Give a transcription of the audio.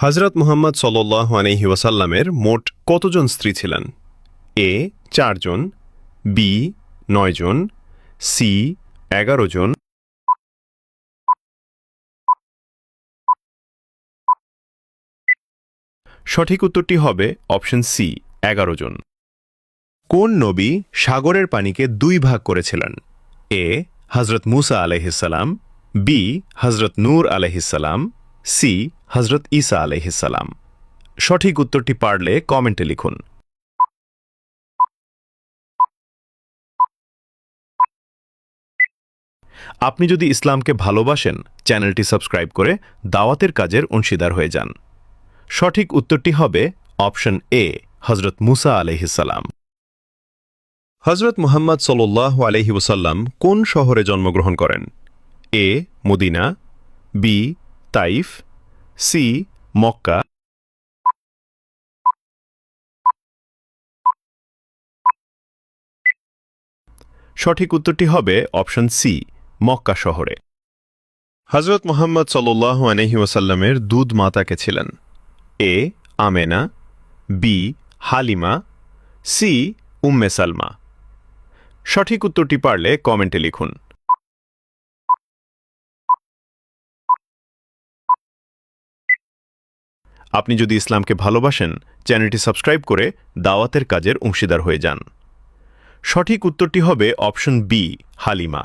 হযরত মুহাম্মদ সাল্লাল্লাহু আলাইহি ওয়াসাল্লামের মোট কতজন স্ত্রী ছিলেন? এ ৪ জন, বি ৯ জন, সি ১১ জন। সঠিক উত্তরটি হবে অপশন সি ১১ জন। কোন নবী সাগরের পানিকে ২ ভাগ করেছিলেন? এ হযরত মূসা আলাইহিসসালাম, বি হযরত নূহ আলাইহিসসালাম, সি হযরত ঈসা আলাইহিসসালাম। সঠিক উত্তরটি পারলে কমেন্টে লিখুন। আপনি যদি ইসলামকে ভালোবাসেন, চ্যানেলটি সাবস্ক্রাইব করে দাওয়াতের কাজের অংশীদার হয়ে যান। সঠিক উত্তরটি হবে অপশন এ হযরত মূসা আলাইহিসসালাম। হযরত মুহাম্মদ সাল্লাল্লাহু আলাইহি ওয়াসাল্লাম কোন শহরে জন্মগ্রহণ করেন? A Medina, B Taif, C Mecca. সঠিক উত্তরটি হবে অপশন সি মক্কা শহরে। হযরত মুহাম্মদ সাল্লাল্লাহু আলাইহি ওয়াসাল্লামের দুধ মাতা কে ছিলেন? এ আমেনা, বি হালিমা, সি উম্মে সালমা। সঠিক উত্তরটি পারলে কমেন্টে লিখুন। আপনি যদি ইসলামকে ভালোবাসেন, চ্যানেলটি সাবস্ক্রাইব করে দাওয়াতের কাজের অংশীদার হয়ে যান। সঠিক উত্তরটি হবে অপশন বি হালিমা।